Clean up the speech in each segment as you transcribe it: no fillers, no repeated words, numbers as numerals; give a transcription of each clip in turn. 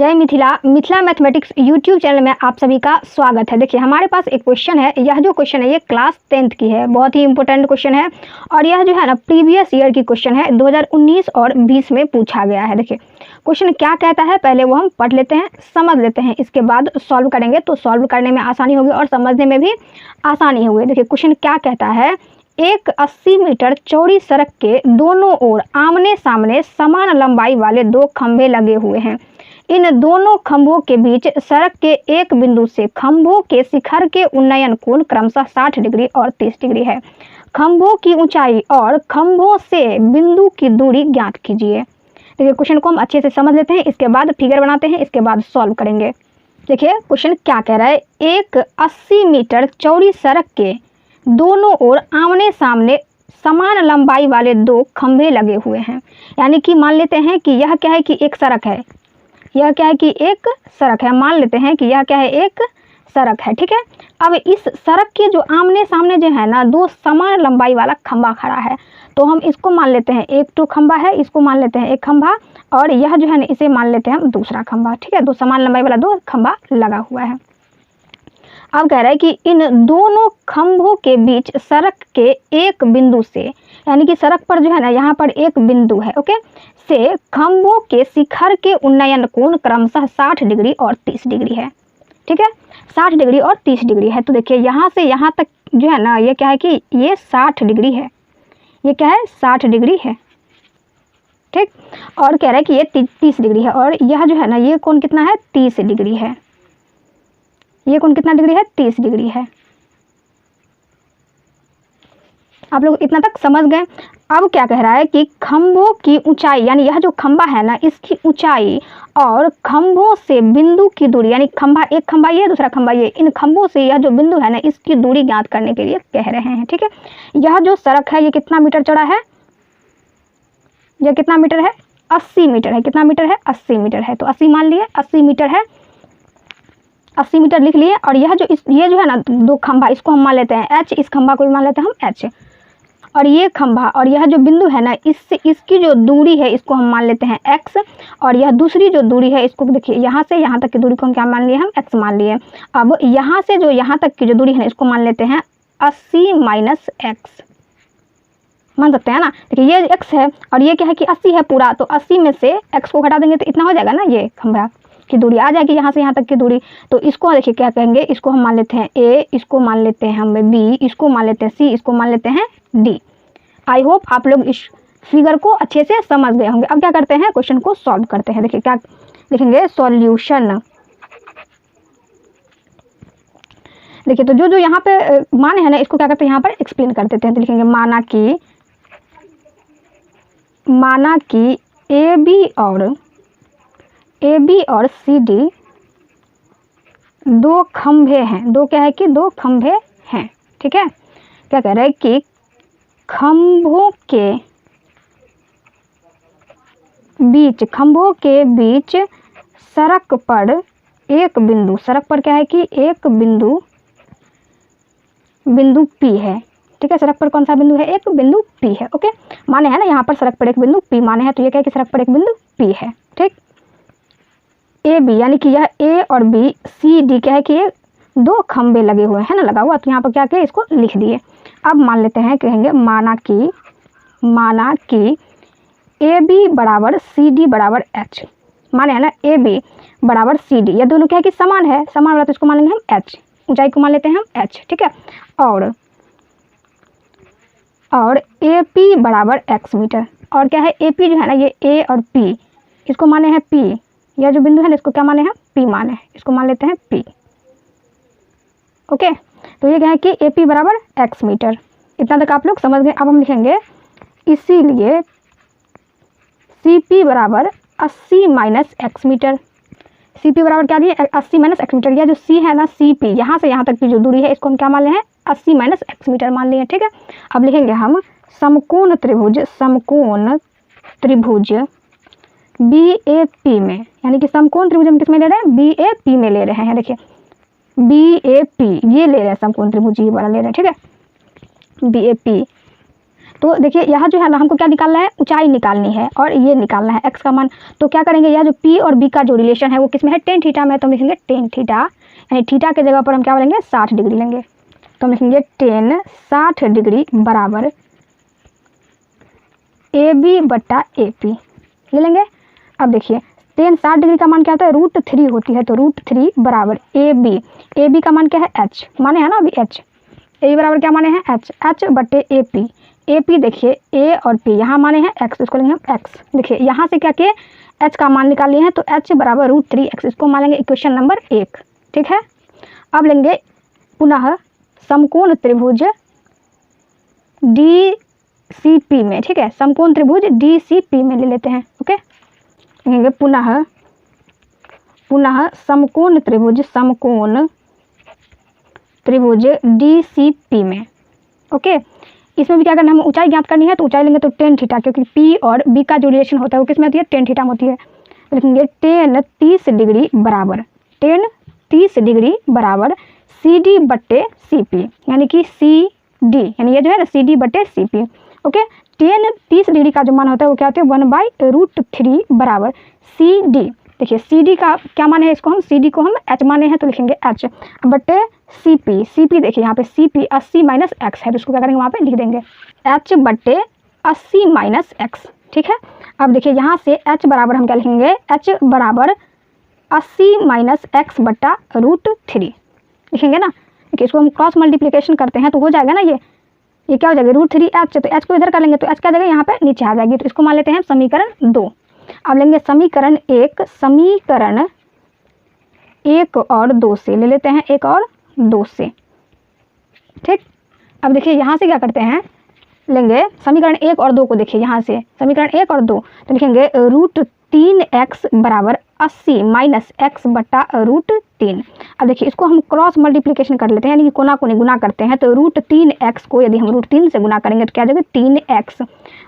जय Mithila Mithila mathematics YouTube channel में आप सभी का स्वागत है। देखिए हमारे पास एक क्वेश्चन है। यह जो क्वेश्चन है ये क्लास 10th की है, बहुत ही इंपॉर्टेंट क्वेश्चन है और यह जो है ना प्रीवियस ईयर की क्वेश्चन है, 2019 और 20 में पूछा गया है। देखिए क्वेश्चन क्या कहता है पहले वो हम पढ़ लेते हैं, समझ लेते हैं, इसके बाद सॉल्व करेंगे तो सॉल्व करने में आसानी होगी और समझने में भी आसानी होगी। देखिए क्वेश्चन क्या कहता है, एक 80 मीटर चौड़ी सड़क के दोनों ओर आमने सामने समान लंबाई वाले दो खंभे लगे हुए हैं। इन दोनों खंभों के बीच सड़क के एक बिंदु से खंभों के शिखर के उन्नयन कोण क्रमशः 60 डिग्री और 30 डिग्री है। खंभों की ऊंचाई और खंभों से बिंदु की दूरी ज्ञात कीजिए। देखिए क्वेश्चन को हम अच्छे से समझ लेते हैं, इसके बाद फिगर बनाते हैं, इसके बाद सॉल्व करेंगे। देखिए क्वेश्चन क्या कह रहा है, एक 80 मीटर चौड़ी सड़क के दोनों ओर आमने सामने समान लंबाई वाले दो खंभे लगे हुए हैं। यानी कि मान लेते हैं कि यह क्या है कि एक सड़क है, यह क्या है कि एक सड़क है, मान लेते हैं कि यह क्या है एक सड़क है, ठीक है। अब इस सड़क के जो आमने सामने जो है ना दो समान लंबाई वाला खंभा खड़ा है, तो हम इसको मान लेते हैं एक तो खंभा है, इसको मान लेते हैं एक खंभा और यह जो है ना इसे मान लेते हैं हम दूसरा खंभा, ठीक है। दो समान लंबाई वाला दो खंभा लगा हुआ है। अब कह रहा है कि इन दोनों खंभों के बीच सड़क के एक बिंदु से, यानी कि सड़क पर जो है ना यहाँ पर एक बिंदु है, ओके, से खंभों के शिखर के उन्नयन कोण क्रमशः 60 डिग्री और 30 डिग्री है, ठीक है। 60 डिग्री और 30 डिग्री है। तो देखिए यहाँ से यहाँ तक जो है ना ये क्या है कि ये 60 डिग्री है, ये क्या है 60 डिग्री है, ठीक। और कह रहा है कि ये 30 डिग्री है और यह जो है ना ये कोण कितना है 30 डिग्री है। ये कोण कितना डिग्री है 30 डिग्री है। आप लोग इतना तक समझ गए। अब क्या कह रहा है कि खंभों की ऊंचाई, यानी यह जो खंभा है ना इसकी ऊंचाई और खंभों से बिंदु की दूरी, यानी खंभा एक खंभा ये दूसरा खंभा ये, इन खंभों से यह जो बिंदु है ना इसकी दूरी ज्ञात करने के लिए कह रहे हैं, ठीक है। यह जो सड़क है ये कितना मीटर चौड़ा है, यह कितना मीटर है 80 मीटर है। कितना मीटर है 80 मीटर है। तो 80 मान लिए, 80 मीटर है, 80 मीटर लिख लिए। और यह जो ये जो है ना दो खंभा इसको हम मान लेते हैं h, इस खंभा को भी मान लेते हैं हम h। और ये खंभा और यह जो बिंदु है ना इससे इसकी जो दूरी है इसको हम मान लेते हैं x। और यह दूसरी जो दूरी है इसको देखिए यहाँ से यहाँ तक की दूरी को हम क्या मान लिए, हम x मान लिए। अब यहाँ से जो यहाँ तक की जो दूरी है ना इसको मान लेते हैं 80 माइनस x, मान सकते हैं ना। देखिए ये x है और ये क्या है कि 80 है पूरा, तो 80 में से x को घटा देंगे तो इतना हो जाएगा ना, ये खंभा की दूरी आ जाएगी यहाँ से यहाँ तक की दूरी। तो इसको देखिए क्या कहेंगे, इसको हम मान लेते हैं a, इसको मान लेते हैं हम b, इसको मान लेते हैं c, इसको मान लेते हैं d। आई होप आप लोग इस फिगर को अच्छे से समझ गए होंगे। अब क्या करते हैं क्वेश्चन को सॉल्व करते हैं। देखिए क्या लिखेंगे, सॉल्यूशन। देखिए तो जो जो यहाँ पे मान है ना इसको क्या करते हैं यहाँ पर एक्सप्लेन कर देते हैं। तो लिखेंगे माना कि ए बी और सी डी दो खंभे हैं, दो क्या है कि दो खंभे हैं, ठीक है। क्या कह रहे हैं कि खंभों के बीच सड़क पर एक बिंदु, सड़क पर क्या है कि एक बिंदु P है, ठीक है। सड़क पर कौन सा बिंदु है, एक बिंदु P है, ओके। माने है ना यहाँ पर सड़क पर एक बिंदु P माने है, तो ये क्या है कि सड़क पर एक बिंदु P है, ठीक। ए बी यानी कि यह ए और बी, सी डी क्या है कि ये दो खंभे लगे हुए हैं ना, लगा हुआ, तो यहाँ पर क्या किया इसको लिख दिए। अब मान लेते हैं, कहेंगे माना कि ए बी बराबर सी डी बराबर एच। माने है ना ए बी बराबर सी डी, ये दोनों क्या है कि समान है, समान वाला तो इसको मान लेंगे हम एच, ऊंचाई को मान लेते हैं हम एच, ठीक है। और ए पी बराबर एक्स मीटर। और क्या है ए पी जो है ना ये ए और पी, इसको माने हैं पी, यह जो बिंदु है ना इसको क्या माने हैं पी माने, इसको मान लेते हैं पी, ओके। तो ये क्या है कि ए पी बराबर एक्स मीटर। इतना तक आप लोग समझ गए। अब हम लिखेंगे इसीलिए सी पी बराबर 80 minus x metre. C P बराबर क्या दिए 80 माइनस एक्स मीटर। यह जो सी है ना सी पी यहाँ से यहाँ तक की जो दूरी है इसको हम क्या मान लिए हैं 80 माइनस एक्स मीटर मान लिए, ठीक है। अब लिखेंगे हम समकोण त्रिभुज बी ए पी में, यानी कि समकोण त्रिभुज हम किस में ले रहे हैं, बी ए पी में ले रहे हैं। देखिए बी ए पी ये ले रहे हैं समकोण त्रिभुज, ये वाला ले रहे हैं, ठीक है, बी ए पी। तो देखिए यहाँ जो है ना हमको क्या निकालना है, ऊंचाई निकालनी है और ये निकालना है x का मान। तो क्या करेंगे, यह जो p और b का जो रिलेशन है वो किस में है, टेन थीटा में। तो हम लिखेंगे टेन थीटा, यानी थीटा के जगह पर हम क्या लेंगे, 60 डिग्री लेंगे। तो हम लिखेंगे टेन 60 डिग्री बराबर AB बट्टा AP ले लेंगे। अब देखिए टेन 60 डिग्री का मान क्या होता है, √3 होती है। तो √3 बराबर AB का मान क्या है, h माने है ना अभी h, AB बराबर क्या माने हैं, h बट्टे AP देखिए a और p यहाँ माने हैं x, इसको लेंगे हम x। देखिए यहाँ से क्या किए, h का मान निकाल लिए हैं, तो h बराबर √3x, इसको मान लेंगे इक्वेशन नंबर 1। ठीक है, अब लेंगे पुनः समकोण त्रिभुज DCP में। ठीक है, समकोण त्रिभुज DCP में ले लेते हैं। ओके, लेंगे पुनः समकोण त्रिभुज DCP में। ओके, इसमें भी क्या करना है, हमें ऊंचाई ज्ञात करनी है। तो ऊंचाई लेंगे तो टेन थीटा, क्योंकि p और b का जो रिलेशन होता है वो किस में होती है, टेन थीटा में होती है। तो लिखेंगे टेन 30 डिग्री बराबर CD बट्टे CP, यानी कि CD, यानी ये जो है ना CD बट्टे CP। ओके, टेन 30 डिग्री का जो मान होता है वो क्या होता है, 1/√3 बराबर CD। देखिए CD का क्या मान है, इसको हम CD को हम h माने हैं, तो लिखेंगे h बट्टे CP देखिए यहाँ पे CP 80 माइनस x है, तो इसको क्या करेंगे वहाँ पे लिख देंगे h बट्टे 80 माइनस x। ठीक है, अब देखिए यहाँ से h बराबर हम क्या लिखेंगे, h बराबर 80 माइनस x बट्टा √3 लिखेंगे ना। देखिए इसको हम क्रॉस मल्टीप्लिकेशन करते हैं तो हो जाएगा ना, ये क्या हो जाएगा, √3h, तो h को इधर कर लेंगे तो h क्या जगह यहाँ पे नीचे आ जाएगी। तो इसको मान लेते हैं समीकरण 2। अब लेंगे समीकरण 1 और 2 से ले लेते हैं, 1 और 2 से। ठीक, अब देखिए यहाँ से क्या करते हैं, लेंगे समीकरण 1 और 2 को। देखिए यहाँ से समीकरण 1 और 2, तो लिखेंगे √3x बराबर 80 माइनस x बट्टा √3। अब देखिए इसको हम क्रॉस मल्टीप्लिकेशन कर लेते हैं, यानी कि कोना कोनी गुना करते हैं। तो √3x को यदि हम √3 से गुना करेंगे तो क्या हो जाएगा, 3x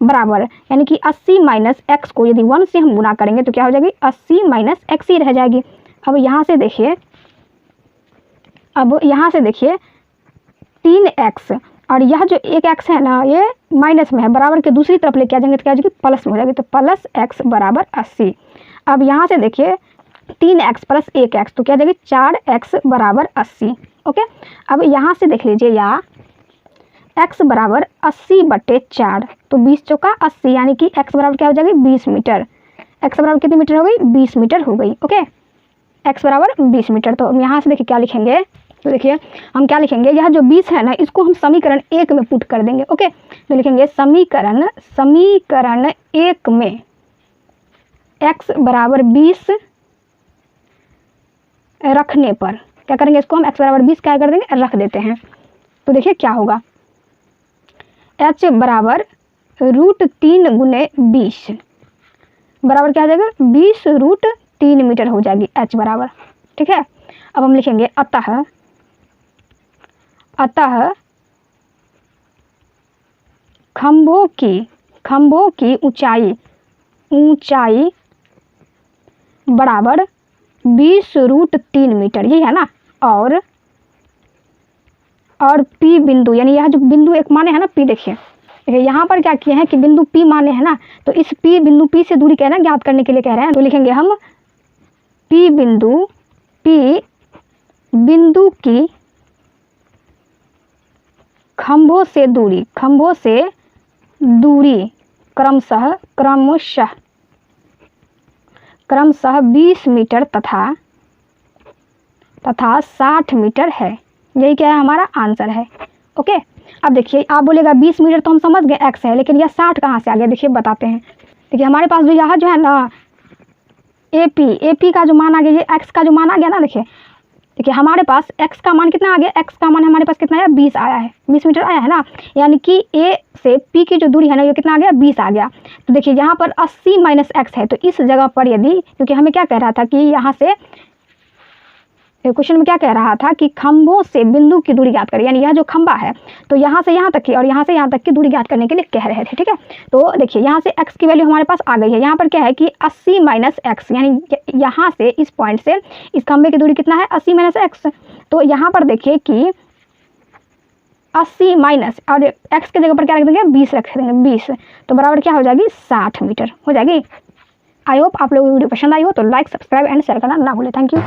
बराबर, यानी कि 80 माइनस x को यदि 1 से हम गुना करेंगे तो क्या हो जाएगी, 80 माइनस x ही रह जाएगी। अब यहाँ से देखिए 3x और यह जो एक x है ना ये माइनस में है, बराबर के दूसरी तरफ लेके आ जाएंगे तो क्या हो जाएगी, प्लस में हो जाएगी। तो प्लस x बराबर 80। अब यहाँ से देखिए 3x प्लस 1x, तो क्या हो जाएगी 4x बराबर 80। ओके, अब यहाँ से देख लीजिए, या x बराबर 80 बट्टे 4, तो 20 चौका 80, यानी कि x बराबर क्या हो जाएगी, 20 मीटर। x बराबर कितनी मीटर हो गई, 20 मीटर हो गई। ओके, x बराबर 20 मीटर। तो हम यहाँ से देखिए क्या लिखेंगे, तो देखिए हम क्या लिखेंगे, यह जो 20 है ना इसको हम समीकरण 1 में पुट कर देंगे। ओके, तो लिखेंगे समीकरण 1 में x बराबर 20 रखने पर क्या करेंगे, इसको हम x बराबर 20 क्या कर देंगे, रख देते हैं। तो देखिए क्या होगा, h बराबर √3 गुने 20 बराबर क्या हो जाएगा, 20√3 मीटर हो जाएगी h बराबर। ठीक है, अब हम लिखेंगे अतः खंभों की ऊंचाई बराबर 20√3 मीटर, यही है ना। और P बिंदु, यानी यह जो बिंदु एक माने है ना P, देखिए यहाँ पर क्या किए हैं कि बिंदु P माने है ना, तो इस बिंदु P से दूरी कहना ज्ञात करने के लिए कह रहे हैं। तो लिखेंगे हम P बिंदु की खंभों से दूरी क्रमशः 20 मीटर तथा 60 मीटर है। यही क्या है, हमारा आंसर है। ओके, अब देखिए आप बोलेगा 20 मीटर तो हम समझ गए x है, लेकिन यह 60 कहाँ से आ गया, देखिए बताते हैं। देखिए हमारे पास जो यहाँ जो है ना AP का जो मान आ गया, ये x का जो मान आ गया ना, देखिए हमारे पास x का मान कितना आ गया, x का मान हमारे पास कितना आया, 20 आया है, 20 मीटर आया है ना, यानी कि A से P की जो दूरी है ना ये कितना आ गया, 20 आ गया। तो देखिए यहाँ पर 80 माइनस x है, तो इस जगह पर यदि, क्योंकि हमें क्या कह रहा था कि यहाँ से क्वेश्चन में क्या कह रहा था कि खंभों से बिंदु की दूरी ज्ञात करें, यानी यह जो खंभा है तो यहाँ से यहाँ तक की और यहाँ से यहाँ तक की दूरी ज्ञात करने के लिए कह रहे थे। ठीक है, तो देखिए यहाँ से x की वैल्यू हमारे पास आ गई है। यहाँ पर क्या है कि 80 माइनस x, यानी यहाँ से इस पॉइंट से इस खंभे की दूरी कितना है, 80 माइनस x। तो यहाँ पर देखिए कि 80 माइनस और x के जगह पर क्या रख देंगे 20 रख देंगे 20, तो बराबर क्या हो जाएगी 60 मीटर हो जाएगी। आई होप आप लोगों को वीडियो पसंद आई हो, तो लाइक सब्सक्राइब एंड शेयर करना ना भूलें। Thank you.